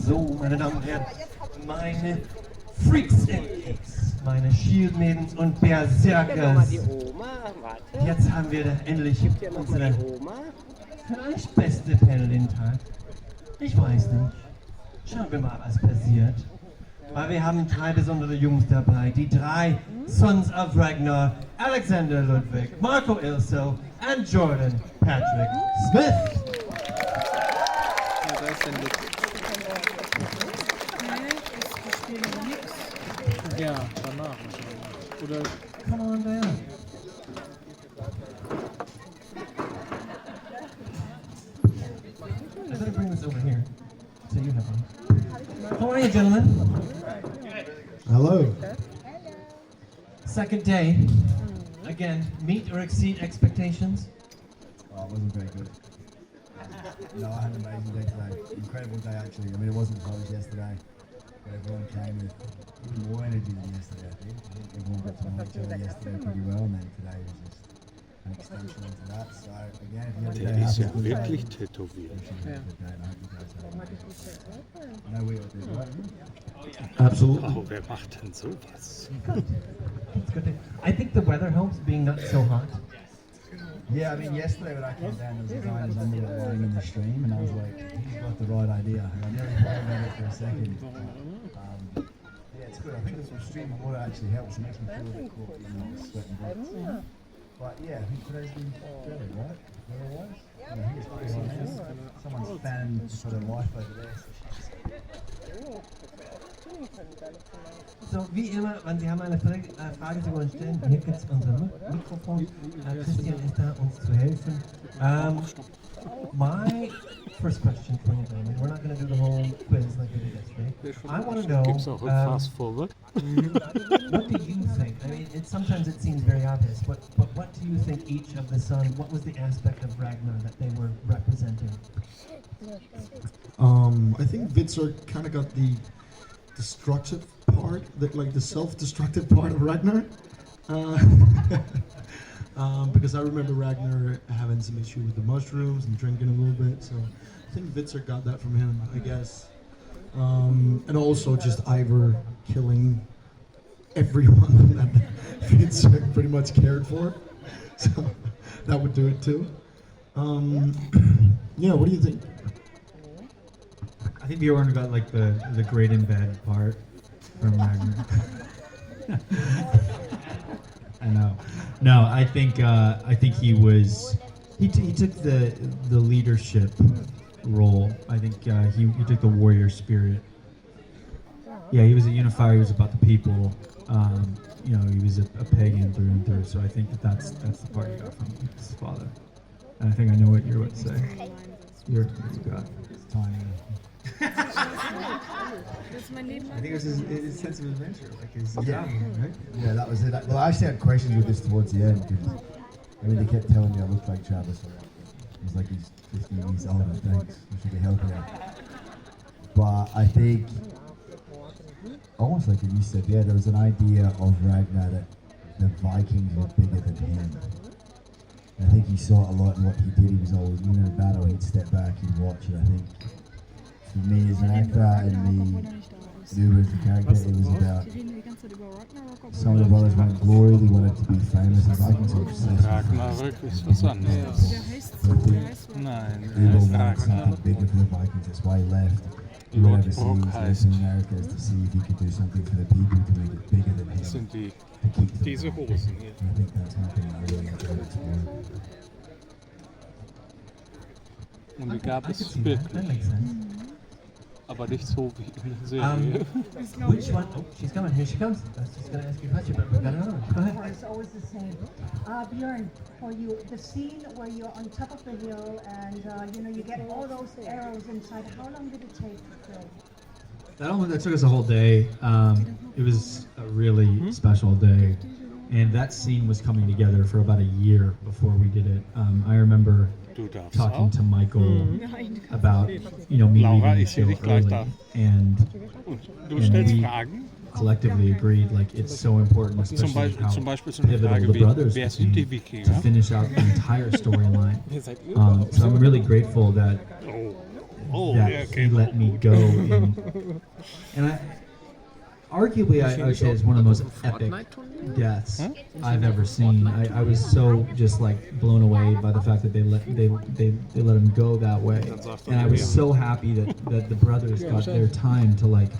So, meine Damen und Herren, meine Freaks and Geeks, meine Shieldmaidens und Berserkers. Jetzt haben wir endlich unsere vielleicht beste Panel den Tag. Ich weiß nicht. Schauen wir mal, was passiert. Weil wir haben 3 besondere Jungs dabei. Die 3 Sons of Ragnar, Alexander Ludwig, Marco Ilso and Jordan Patrick Smith. Ja, da ist der Ludwig. Ja, danach wahrscheinlich. Oder. Come on down. I better bring this over here so you have one. How are you, gentlemen? Hello. Second day. Again, meet or exceed expectations. Oh, it wasn't very good. No, I had an amazing day today. Incredible day, actually. I mean, it wasn't as hot as yesterday, but everyone came with even more energy than yesterday, I think. Everyone got to know each other yesterday pretty well, and then today was just an extension into that. So, again, if you have a day Der ist ja happy, wirklich tätowiert. I know we all did, right? Absolutely. Oh, wer macht denn sowas? It's good. I think the weather helps, being not so hot. Yeah, I mean, yesterday when I came down, there was a guy who was under the lying in the stream, and I was like, he's got the right idea. And I nearly thought about it for a second. Yeah, it's good. I think the stream of water actually helps. It makes me feel a bit cool, you know, sweating bullets. But yeah, I think today's been fairly right. Weather-wise. Yeah, I think it's pretty hot. Someone's fan for their life over there. So, wie immer, wenn Sie haben eine Frage, Sie wollen stellen, hier gibt es unser Mikrofon. Christian ist da, uns zu helfen. My first question for you, gentlemen, we're not going to do the whole quiz like we did yesterday. I want to know, Gibt's auch ein Fast Forward? what do you think? I mean, sometimes it seems very obvious, but what do you think each of the sons, what was the aspect of Ragnar that they were representing? I think Hvitserk kind of got the destructive part, like the self-destructive part of Ragnar. Because I remember Ragnar having some issue with the mushrooms and drinking a little bit, so I think Hvitserk got that from him, I guess. And also just Ivor killing everyone that Hvitserk pretty much cared for, so that would do it too. Yeah, what do you think? I think Bjorn got like the great and bad part from Ragnar. I know. No, I think he was he took the leadership role. I think he took the warrior spirit. Yeah, he was a unifier. He was about the people. You know, he was a pagan through and through. So I think that's the part he got from his father. And I think I know what you're about to say. You got timing. I think it was his sense of adventure, like his right? Yeah, that was it. Well, I actually had questions with this towards the end because I mean they kept telling me I looked like Travis. It was like he's 15 years older. Thanks, you should be healthier. But I think almost like what you said, yeah, there was an idea of Ragnar that the Vikings were bigger than him. And I think he saw a lot in what he did. He was always in a battle, he'd step back, he'd watch it. I think for me as an actor and me, Ubbe as the character, it was about some of the brothers wanted glory, they wanted to be famous, and Vikings were obsessed Ragnarök ist was anderes. Nein, Ubbe wanted Ragnar. something bigger for the Vikings, that's why he left. He went overseas, lived in America to see if he could do something for the people to make it bigger than him. Das sind die, To keep them diese happy. Hosen hier. I think that's something I really enjoyed exploring. Und die gab I could es see that. That makes wirklich, sense. aber nicht so wie in der Serie. Which one? Oh, she's coming. Here she comes. I was just going to ask you a question, but we've got another one. Go ahead. It's always the same. Bjorn, for you, the scene where you're on top of the hill and you know you get all those arrows inside. How long did it take to film? That took us a whole day. It was a really special day, and that scene was coming together for about a year before we did it. I remember Du darfst talking auch. to Michael about me Laura, leaving the ich sehe show dich gleich da. early, and Und du and stellst we Fragen. collectively agreed like it's so important, especially how Zum Beispiel so eine pivotal Frage the wie, brothers wer became sind die to Wikinger? finish out the entire storyline. Ihr seid So I'm really grateful that Oh, Oh, that yeah, he okay. let me go in. And arguably, I would say it's one of the most epic deaths I've ever seen. I was so just like blown away by the fact that they let him go that way, and I was so happy that the brothers got their time to like,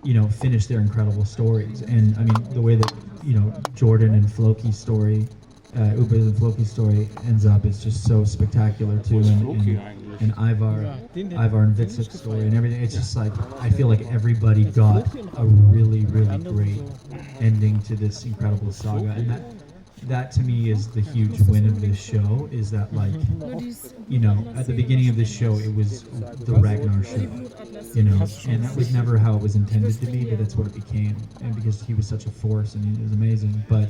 you know, finish their incredible stories. And I mean, the way that, you know, Jordan and Floki's story, Ubbe and Floki's story ends up is just so spectacular too. And Ivar and Hvitserk's story and everything. It's just like, I feel like everybody got a really, really great ending to this incredible saga. And that to me is the huge win of this show, is that, like, you know, at the beginning of this show it was the Ragnar show, you know, and that was never how it was intended to be, but that's what it became. And because he was such a force and he was amazing. But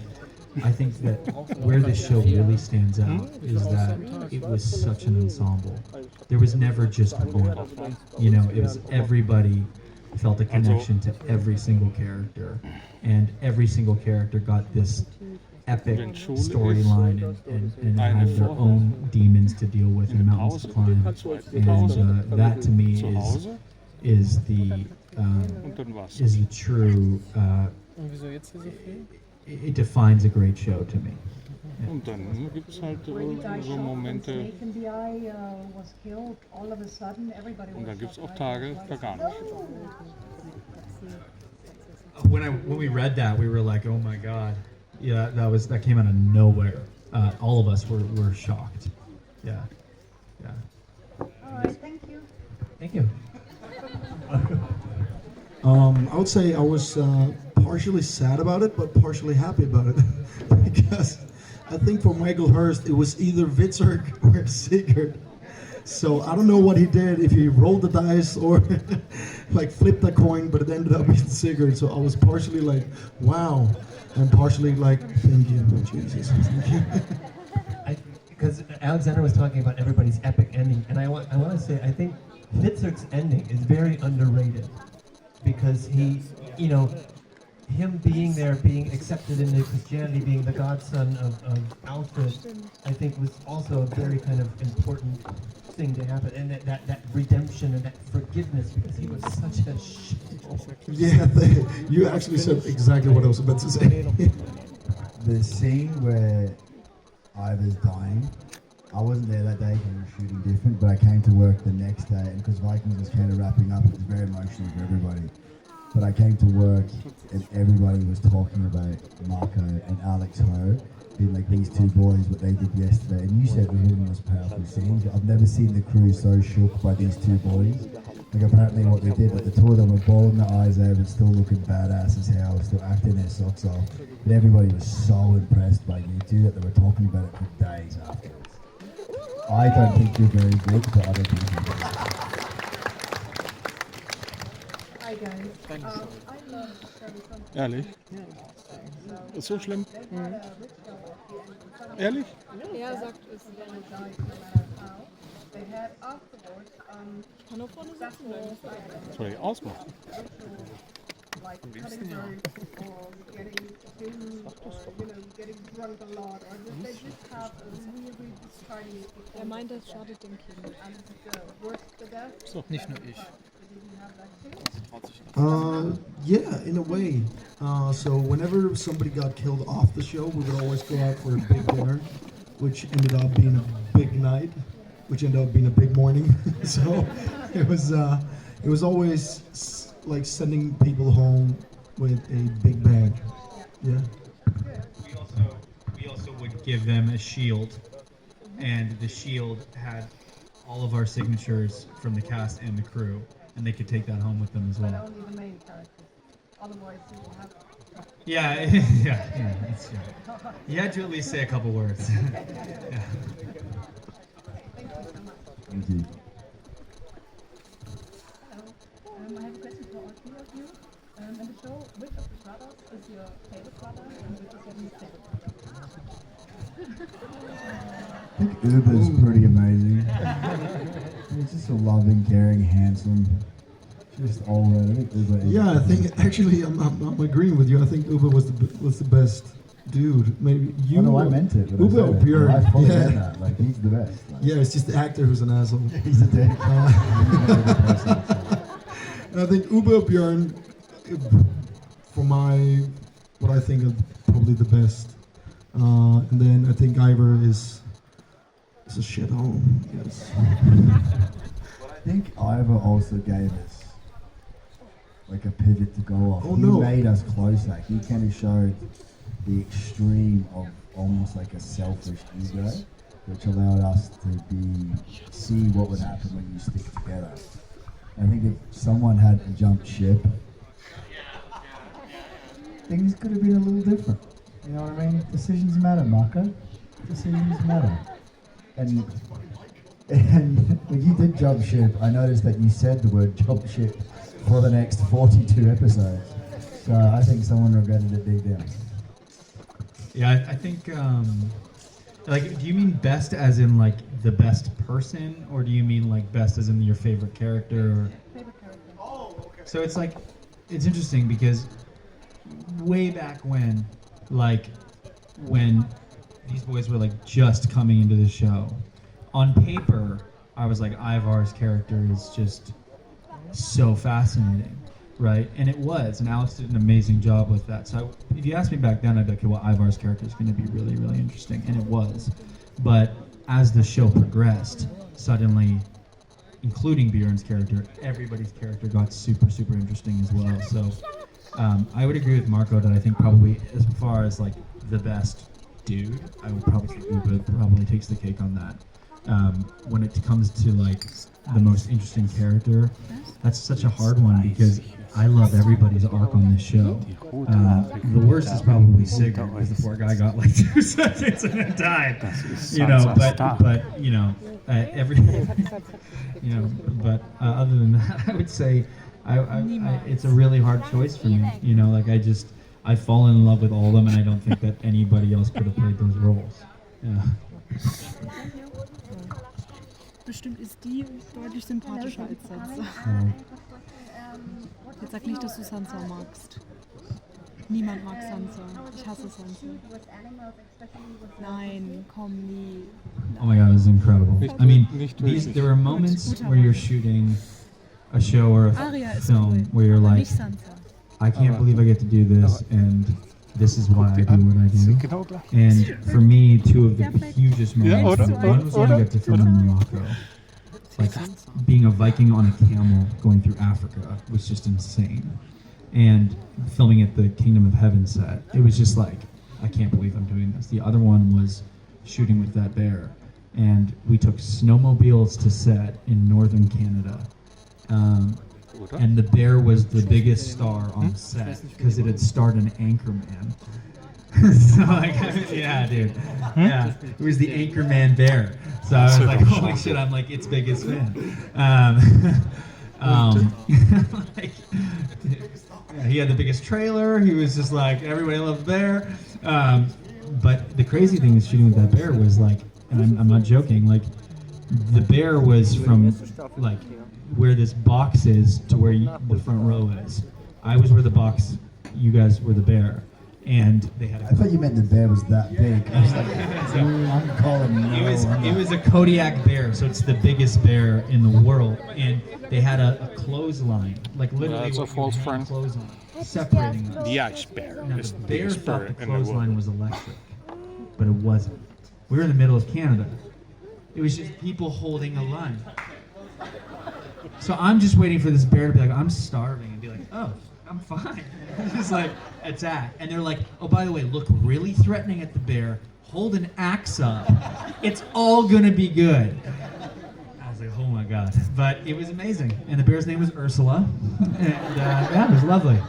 I think that where this show really stands out is that it was such an ensemble. There was never just one. You know, it was everybody felt a connection to every single character, and every single character got this epic storyline and had their own demons to deal with and mountains to climb. And that to me is the true. It defines a great show to me. Und dann gibt es halt so Momente, und dann gibt es auch Tage, da gar nicht. When we read that, we were like, oh my god, yeah, that came out of nowhere. All of us were shocked. Yeah. All right, thank you. Thank you. I would say I was partially sad about it, but partially happy about it. Because I think for Michael Hurst, it was either Hvitserk or Sigurd. So I don't know what he did, if he rolled the dice or like flipped a coin, but it ended up being Sigurd. So I was partially like, wow, and partially like, thank you, Jesus. Thank you. Because Alexander was talking about everybody's epic ending, and I want to say, I think Hvitserk's ending is very underrated, because he, you know, him being there, being accepted into Christianity, being the godson of Alfred, I think was also a very kind of important thing to happen, and that redemption and that forgiveness, because he was such a shithole. Yeah, you actually said exactly what I was about to say. The scene where Ivar's dying, I wasn't there that day because we were shooting different, but I came to work the next day, and because Vikings was kind of wrapping up, it was very emotional for everybody. But I came to work and everybody was talking about Marco and Alex Ho being like these two boys, what they did yesterday. And you said it was one of the most powerful scenes. I've never seen the crew so shook by these two boys. Like apparently what they did, but the two of them were bawling their eyes out and still looking badass as hell, still acting their socks off. But everybody was so impressed by you two that they were talking about it for days afterwards. I don't think you're very good, but other people do. Hi guys. Ehrlich? Ist so schlimm? Ehrlich? Er sagt es. Kann auch vorne sitzen bleiben. Das soll ich ausmachen. Er meint, das schadet dem Kind. So. Nicht nur ich. Yeah, in a way. So whenever somebody got killed off the show, we would always go out for a big dinner, which ended up being a big night, which ended up being a big morning. So it was always like sending people home with a big bag. Yeah. We also would give them a shield, and the shield had all of our signatures from the cast and the crew, and they could take that home with them as well. But only the main characters. Otherwise, you will have. Yeah, yeah. You had to at least say a couple words. Yeah. Thank you. I have a question for all three of you. In the show, which of the brothers is your favorite brother and which is your least favorite brother? I think Ubbe's pretty amazing. He's just a loving, caring, handsome, just all around. I think Ubbe is. Yeah, I think actually I'm agreeing with you. I think Ubbe was the best dude, maybe you. Oh, no, I meant it. When I Ubbe said or it. Bjorn? I fully Yeah. meant that. Like, he's the best. Like, Yeah, it's just the actor who's an asshole. he's a dick. He's not a good person, so. And I think Ubbe or Bjorn, for what I think of probably the best. And then I think Ivor is a shithole. Yes. I think Ivor also gave us like a pivot to go off. Oh, he no. made us closer. He kind of showed the extreme of almost like a selfish ego, which allowed us to see what would happen when you stick together. I think if someone had jumped ship, things could have been a little different. You know what I mean? Decisions matter, Marco. Decisions matter. And when you did jump ship, I noticed that you said the word jump ship for the next 42 episodes. So I think someone regretted it deep down. Yeah, I think, like, do you mean best as in, like, the best person, or do you mean, like, best as in your favorite character? Or... Favorite character. So it's, like, it's interesting because way back when, like, when these boys were, like, just coming into the show, on paper, I was like, Ivar's character is just so fascinating. Right, and it was, and Alex did an amazing job with that. So if you asked me back then, I'd be like, okay, well, Ivar's character is going to be really, really interesting, and it was. But as the show progressed, suddenly, including Bjorn's character, everybody's character got super, super interesting as well. So I would agree with Marco that I think probably as far as like the best dude, I would probably say Ubbe probably takes the cake on that. When it comes to like the most interesting character, that's such a hard one because I love everybody's arc on this show. The worst is probably Sigurd, because the poor guy got like 2 seconds and then died. You know, but you know, you know, but other than that, I would say it's a really hard choice for me. You know, like I've fallen in love with all of them, and I don't think that anybody else could have played those roles. Yeah. Bestimmt ist die deutlich sympathischer als Sansa. Jetzt sag nicht, dass du Sansa magst. Niemand mag Sansa. Ich hasse Sansa. Nein, komm nie. Oh my god, it was incredible. I mean, there are moments where you're shooting a show or a film where you're like, I can't believe I get to do this, and this is why I do what I do. And for me, 2 of the hugest moments, one was when I got to film in Morocco. Like, being a Viking on a camel going through Africa was just insane. And filming at the Kingdom of Heaven set, it was just like, I can't believe I'm doing this. The other one was shooting with that bear. And we took snowmobiles to set in northern Canada. And the bear was the biggest star on set because it had starred in Anchorman. So like, yeah, dude, yeah, it was the Anchorman bear. So I was like, holy shit, I'm like its biggest fan. Like, yeah, he had the biggest trailer. He was just like, everybody loved the bear. But the crazy thing is shooting with that bear was like, and I'm not joking, like the bear was from like where this box is to where the front row is. I was where the box, you guys were the bear. And they had I thought you meant the bear was that big. I was like, I'm calling no. It was a Kodiak bear, so it's the biggest bear in the world. And they had a clothesline, like literally That's a false friend. Clothesline, separating us. The ice bear Now, is the the bear biggest thought bear the in the world. clothesline was electric, but it wasn't. We were in the middle of Canada. It was just people holding a line. So I'm just waiting for this bear to be like, I'm starving, and be like, oh, I'm fine. Just like, attack. And they're like, oh, by the way, look really threatening at the bear, hold an axe up. It's all gonna be good. I was like, oh my god. But it was amazing. And the bear's name was Ursula. And yeah, it was lovely.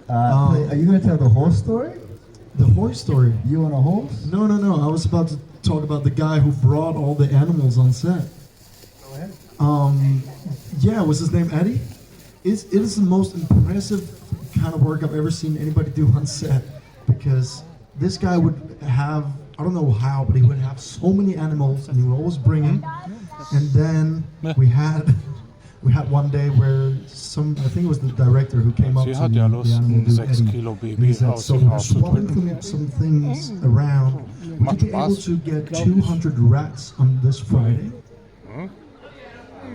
Are you going to tell the horse story? The horse story. You on a horse? No. I was about to talk about the guy who brought all the animals on set. Go ahead. Yeah, was his name Eddie? It is the most impressive kind of work I've ever seen anybody do on set, because this guy would have, I don't know how, but he would have so many animals and he would always bring them. And then we had we had one day where I think it was the director who came up Sie to hat the ja Lust, animal ein dude 6 Eddie, Kilo and he Baby said, aus so sich swapping rauszudrücken. some things around, would Macht you be able Spaß. to get 200 rats on this Friday?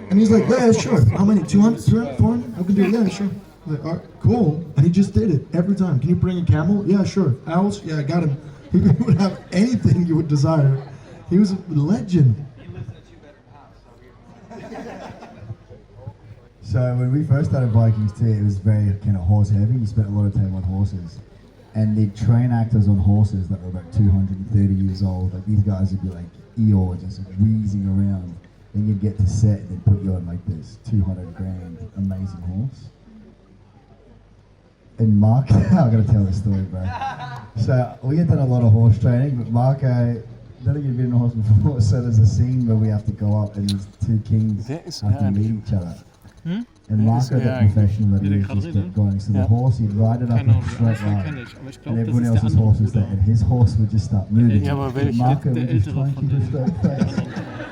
And he's like, yeah, sure. How many? 200, 300, 400? I can do it. Yeah, sure. I'm like, all right, cool. And he just did it every time. Can you bring a camel? Yeah, sure. Owls? Yeah, I got him. He would have anything you would desire. He was a legend. So when we first started Vikings too, it was very kind of horse heavy. You spent a lot of time on horses. And they'd train actors on horses that were about 230 years old. Like these guys would be like Eeyore, just wheezing around. Then you'd get to set and they'd put you on like this 200 grand amazing horse. And Mark, I gotta tell this story, bro. So we had done a lot of horse training, but Marco, I don't think you've been on a horse before, so there's a scene where we have to go up and these two kings Wer ist have to er meet each other. Hm? And Wer Marco, ist the er eigentlich? professional that Wie he der is, gerade just redet? kept going. So Ja. the horse, he'd ride it up Keine in a Ahnung, straight Anfang line. kenne ich, aber ich And glaube, das everyone ist der else's andere horse was there, Bruder. and his horse would just start moving. Ja, aber And welcher? Marco Der would just ältere try and von keep a den straight face.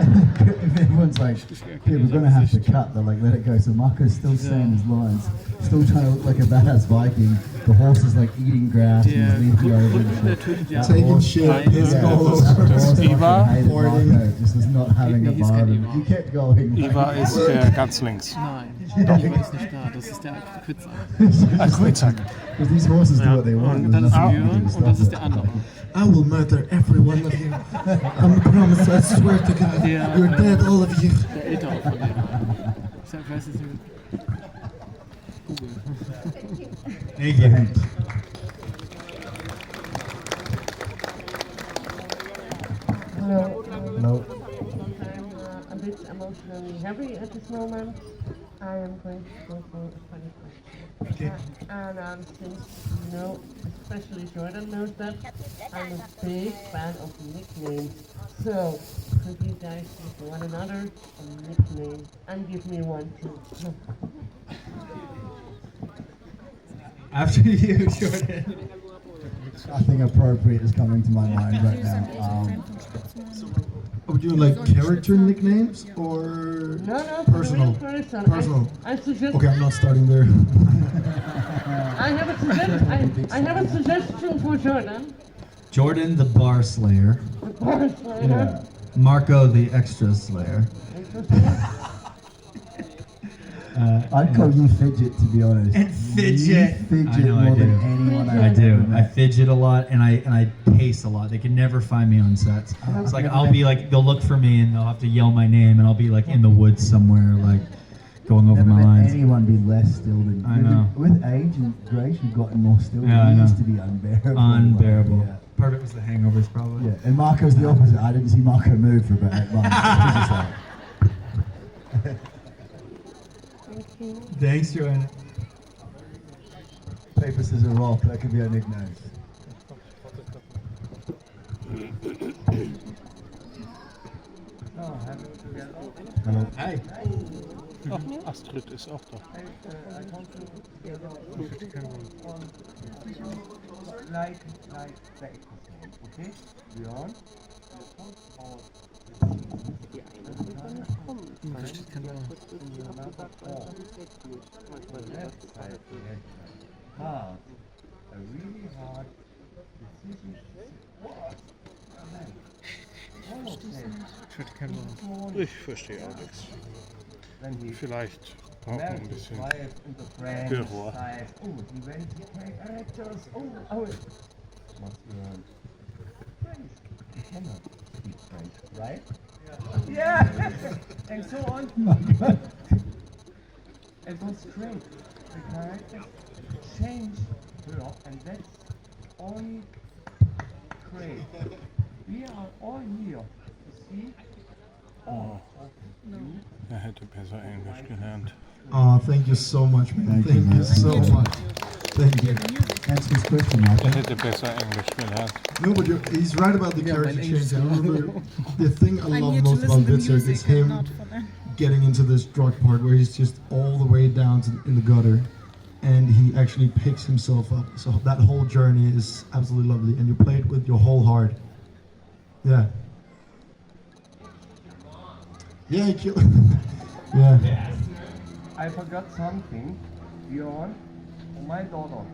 And everyone's like, yeah, we're gonna have to cut. They're like, let it go. So Marco's still saying his lines, still trying to look like a badass Viking. The horse is like eating grass and Der he's leaping over. Kunden, der tötet ja Taking auch shit, Schweine. pissing all the over. Das horse Iva. fucking hated Farting. Marco, just was not having a Nee, hieß bar. kein of it. Iva. He kept going. Iva ist der ganz links. Nein, Yeah. Iva ist nicht da. Das ist der Hvitserk. Hvitserk. Because these horses do what they want. Und There's dann ist nothing you Bjorn can do to und das stop ist it. der andere. I will murder every one of you. I promise, I swear to God. Der, You're dead, all of you. Der ältere von denen. Ich weiß jetzt nicht. Google. Thank you. Hello. No. I'm a bit emotionally heavy at this moment. I am going to go for a funny question. And since you know, especially Jordan knows that, I'm a big fan of nicknames. So, could you guys give one another a nickname and give me one too? After you, Jordan. Nothing appropriate is coming to my mind right now. Are we doing like character nicknames or No, personal? for real person. Personal. I suggest. Okay, I'm not starting there. I have a I have a suggestion for Jordan. Jordan the Bar Slayer. Yeah. Marco the Extra Slayer. I'd call you Fidget, to be honest. And Fidget. You fidget I know, I more than do. anyone I've I ever do. I met. fidget a lot and I pace a lot. They can never find me on sets. It's like I'll be like they'll look for me and they'll have to yell my name and I'll be like in the woods somewhere like going over Never my met lines. anyone be less still than I know. With age and grace, you've gotten more still. Yeah, I You know. used to be unbearable. Unbearable. Yeah. Part of it was the hangovers probably. Yeah, and Marco's the opposite. I didn't see Marco move for about 8 months. He was just like, Thanks, Joanna. paper, scissors, rock. That could be our nicknames. Hello. Hi. Ach, Astrid ist auch da. Like that. Okay? Bjorn? Versteht kein Wort. Hard. A really hard decision. Ich verstehe kein Wort. Ich verstehe auch nichts. Vielleicht braucht man ein bisschen Gehör. Oh, he went to play actors. Oh. Must learn French. You cannot speak French, right? Yeah. And so on. It was great. The character changed her, and that's only great. We are all here to see all of you. Hätte besser Englisch gelernt. Oh, thank you so much, man. Thank you, Thank man. you so much. Thank you. Answer this question, Marco. Hätte besser Englisch gelernt. No, but he's right about the character mein change. Englisch I remember the thing I I'm love here to most about listen to Hvitserk is music and him not for them. getting into this drug part where he's just all the way down to in the gutter, and he actually picks himself up. So that whole journey is absolutely lovely, and you play it with your whole heart. Yeah. Yeah, he killed. Yeah. I forgot something. Bjorn, my daughter,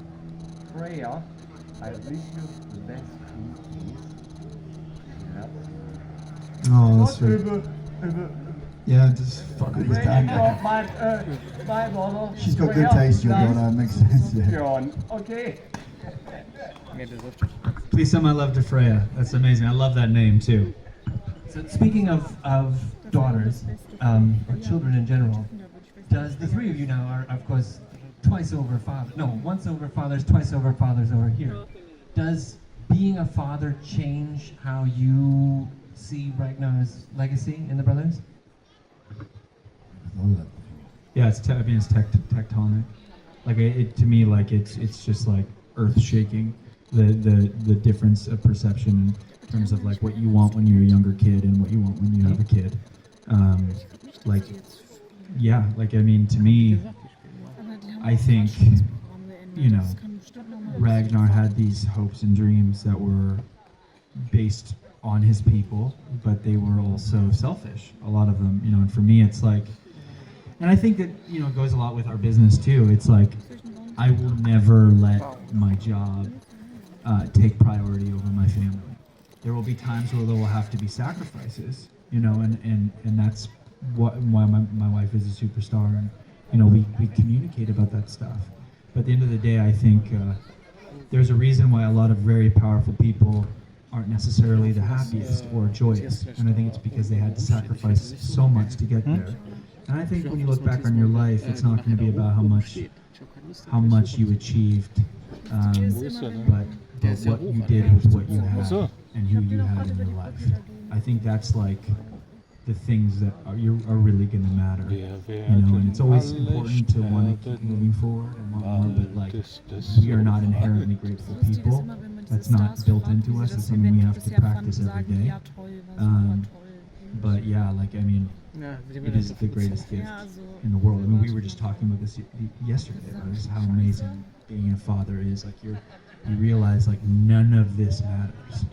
Freya, I wish you the best things. Yeah. Oh, that's sweet. Ubbe. Yeah, just fuck with his dad. My daughter. She's got good taste, your daughter. Makes sense. Yeah. Bjorn, okay. Please send my love to Freya. That's amazing. I love that name too. So speaking of daughters, or children in general, does the three of you now are, of course, twice over father? No, once over fathers, twice over fathers over here. Does being a father change how you see Ragnar's legacy in the brothers? Yeah, it's tectonic. Like to me, like it's just like earth shaking. The difference of perception in terms of like what you want when you're a younger kid and what you want when you have a kid. Like, yeah, like I mean, to me, I think, you know, Ragnar had these hopes and dreams that were based on his people, but they were also selfish, a lot of them, you know, and for me it's like, and I think that, you know, it goes a lot with our business too. It's like, I will never let my job take priority over my family. There will be times where there will have to be sacrifices, you know, and that's why my wife is a superstar, and, you know, we communicate about that stuff. But at the end of the day, I think there's a reason why a lot of very powerful people aren't necessarily the happiest or joyous, and I think it's because they had to sacrifice so much to get there. And I think when you look back on your life, it's not going to be about how much you achieved, but what you did with what you had and who you had in your life. I think that's like the things that are really going to matter, you know. And it's always important to want to keep moving forward and want more, but like, we are not inherently grateful people. That's not built into us. It's something we have to practice every day. But yeah, like, I mean, it is the greatest gift in the world. I mean, we were just talking about this yesterday, about just how amazing being a father is. Like, you realize, like, none of this matters.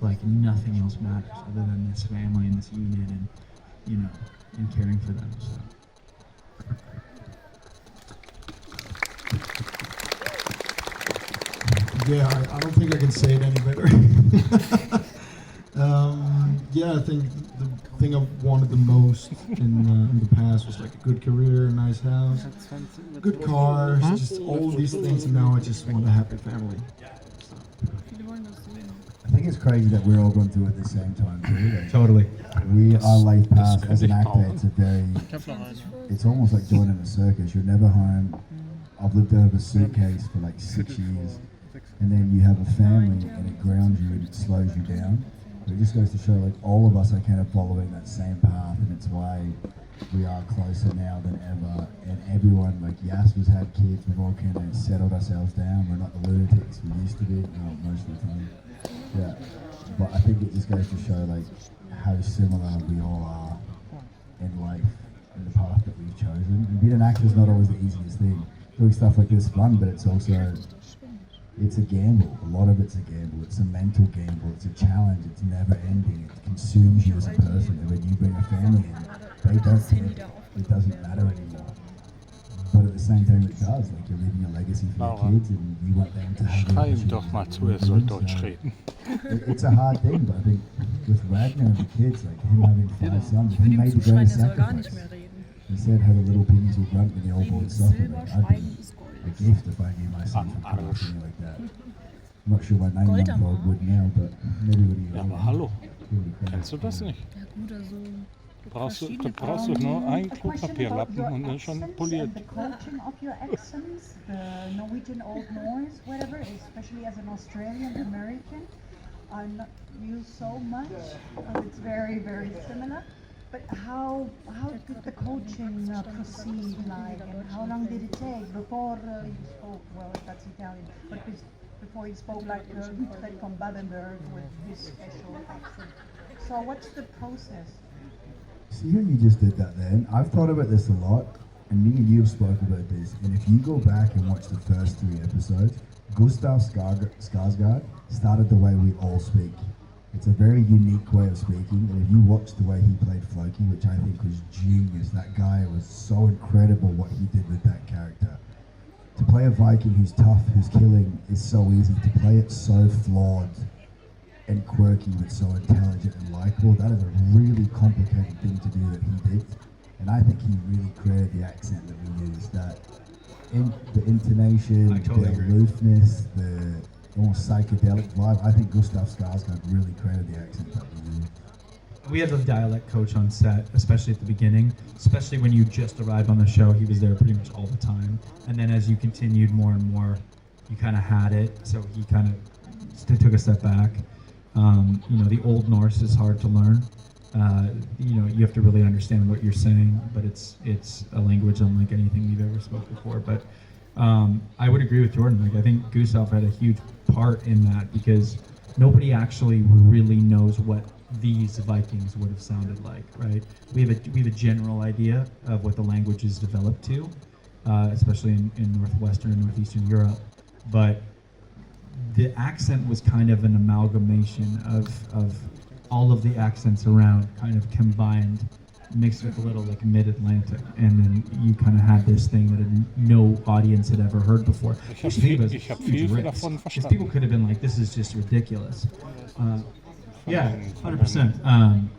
Like, nothing else matters other than this family and this union and, you know, and caring for them. So. Yeah, I don't think I can say it any better. Yeah, I think the thing I wanted the most in the past was like a good career, a nice house, good cars, just all these things, and now I just want a happy family. I think it's crazy that we're all going through it at the same time too. Like, Totally. Our life path as an actor, it's almost like joining a circus. You're never home. I've lived out of a suitcase for like 6 years, and then you have a family and it grounds you and it slows you down. But it just goes to show, like, all of us are kind of following that same path, and it's why we are closer now than ever. And everyone, like, Jasper's had kids, we've all kind of settled ourselves down. We're not the lunatics we used to be, most of the time. Yeah, but I think it just goes to show, like, how similar we all are in life, in the path that we've chosen. And being an actor is not always the easiest thing. Doing stuff like this is fun, but it's also, it's a gamble. A lot of it's a gamble. It's a mental gamble. It's a challenge. It's never ending. It consumes you as a person. And when you bring a family in, they don't care. It doesn't matter anymore. But at the same time, it does. Like, you're leaving a legacy for your kids, and you want them to have. Schrei ihm doch mal zu, er soll Deutsch reden. It's a hard thing, but I think with Ragnar and the kids, like him having 5 sons, he made the greatest sacrifice. He said how the little piggies would grunt when the old boys suffered. Like, I'd be a gift if I knew my son would come up to me like that. I'm not sure my 9-month-old would now, but maybe when he Ja, aber hallo, kennst du das nicht? Du brauchst nur einen Klopapierlappen und dann schon poliert. The coaching of your accents, the Norwegian Old Norse, whatever, especially as an Australian American, are not used so much. It's very, very similar. But how did the coaching proceed, like, and how long did it take before you spoke? Well, that's Italian, but before you spoke like Ludwig from Baden-Württemberg with his special accent. So what's the process? See how you just did that then? I've thought about this a lot, and me and you have spoke about this, and if you go back and watch the first 3 episodes, Gustav Skarsgård started the way we all speak. It's a very unique way of speaking, and if you watch the way he played Floki, which I think was genius, that guy was so incredible what he did with that character. To play a Viking who's tough, who's killing, is so easy. To play it so flawed and quirky but so intelligent and likable, that is a really complicated thing to do that he did. And I think he really created the accent that we use. That the intonation, the aloofness, the almost psychedelic vibe. I think Gustav Skarsgård really created the accent that we use. We had a dialect coach on set, especially at the beginning, especially when you just arrived on the show. He was there pretty much all the time. And then as you continued more and more, you kind of had it. So he kind of took a step back. You know, the Old Norse is hard to learn. You know, you have to really understand what you're saying, but it's a language unlike anything you've ever spoke before. But I would agree with Jordan. Like, I think Gustav had a huge part in that because nobody actually really knows what these Vikings would have sounded like, right? We have a general idea of what the language is developed to, especially in Northwestern and Northeastern Europe, but the accent was kind of an amalgamation of all of the accents around, kind of combined, mixed with a little like mid-Atlantic, and then you kind of had this thing that no audience had ever heard before. Ich hab viel davon verstanden. People could have been like, this is just ridiculous. Yeah, 100%.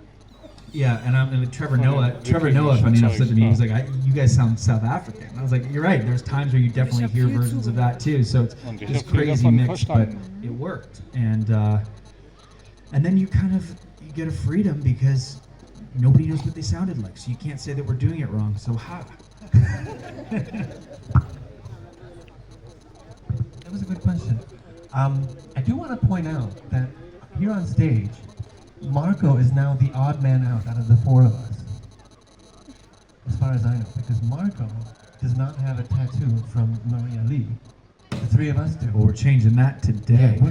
Yeah, and Trevor Noah, funny enough, said to me, he was like, you guys sound South African. And I was like, you're right, there's times where you definitely hear versions of that too, so it's this crazy mix, but it worked. And then you get a freedom because nobody knows what they sounded like, so you can't say that we're doing it wrong, so how? That was a good question. I do want to point out that here on stage, Marco is now the odd man out of the four of us, as far as I know, because Marco does not have a tattoo from Maria Lee. The three of us do. Well, we're changing that today. Yeah, we're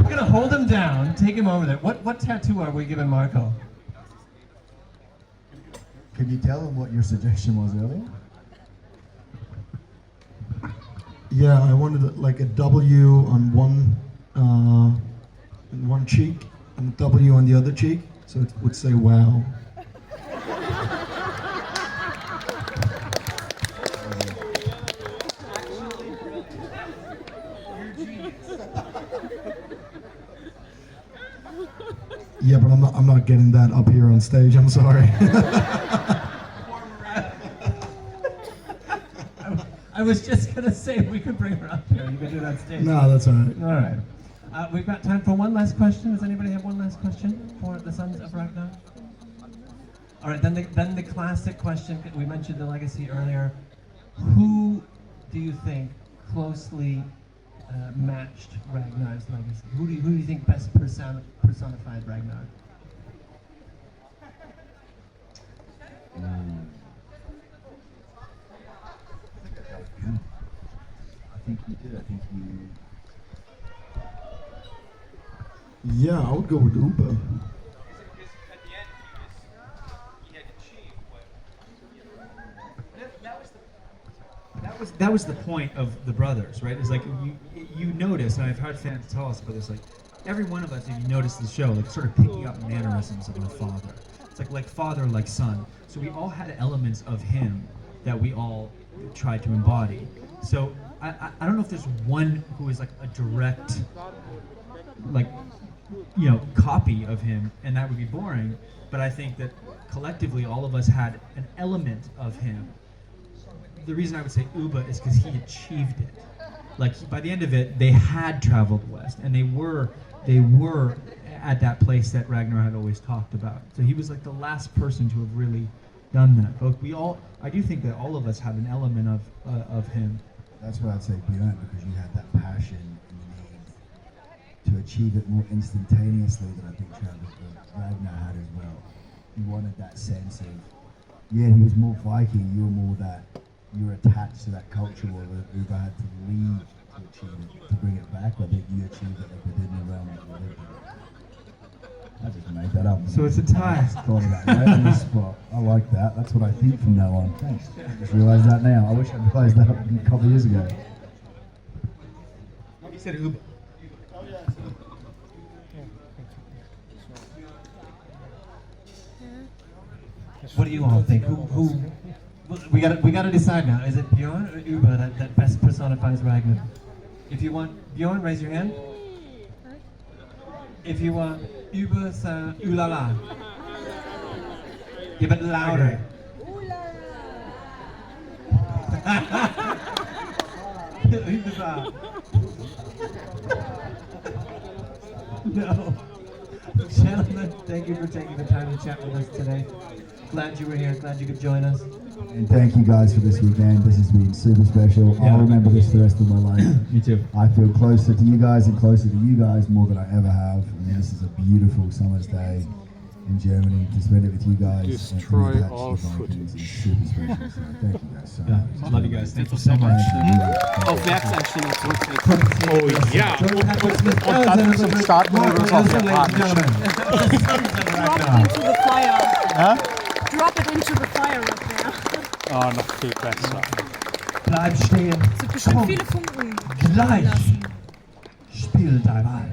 gonna hold him down, take him over there. What tattoo are we giving Marco? Can you tell him what your suggestion was earlier? Yeah, I wanted like a W on one cheek and a W on the other cheek, so it would say wow. Yeah, but I'm not getting that up here on stage. I'm sorry. I was just gonna say we could bring her up here. You could do it on stage. No, that's all right. All right. We've got time for one last question. Does anybody have one last question for the Sons of Ragnar? All right, then the classic question. We mentioned the legacy earlier. Who do you think closely matched Ragnar's legacy? Who do you think best personified Ragnar? I think you did. I think you. Yeah, I would go with Ubbe. That was the point of the brothers, right? It's like you notice, and I've heard fans tell us about this, like every one of us, if you notice the show, like sort of picking up mannerisms of our father. It's like father, like son. So we all had elements of him that we all tried to embody. So I don't know if there's one who is like a direct, like, you know, copy of him, and that would be boring. But I think that collectively, all of us had an element of him. The reason I would say Ubbe is because he achieved it. Like by the end of it, they had traveled west, and they were at that place that Ragnar had always talked about. So he was like the last person to have really done that. But I do think that all of us had an element of him. That's why I'd say Bjorn, because you had that passion and need to achieve it more instantaneously than I think Ragnar had as well. You wanted that sense of, yeah, he was more Viking, you were more that, you were attached to that culture where Ubbe had to leave to achieve it, to bring it back. I think you achieved it like we did in the realm that we lived in. I just made that up. So it's a tie. I just thought of that right on the spot. I like that. That's what I think from now on. Thanks. I just realised that now. I wish I'd realised that a couple of years ago. He said Ubbe. What do you all think? Who? We gotta decide now. Is it Bjorn or Ubbe that best personifies Ragnar? If you want Bjorn, raise your hand. If you want Ubbe, say ooh la la. Give it louder. No. Gentlemen, thank you for taking the time to chat with us today. Glad you were here. Glad you could join us. And thank you guys for this weekend. This has been super special. Yeah. I'll remember this the rest of my life. Me too. I feel closer to you guys and closer to you guys more than I ever have. I mean, this is a beautiful summer's day in Germany. To spend it with you guys Destroy and to all attach to the Vikings footage. is super special. So thank you guys so Yeah, much. love you guys. Thank you so much. Auf Werkseinstellung zurücksetzen. Oh ja. Und dann zum Startmodus auf Japanisch. Drop it into the fire. Ja? Drop it into the fire up there. Oh, noch viel besser. Bleib stehen. Es sind bestimmt Komm, viele Funken. gleich lassen. spielt einmal.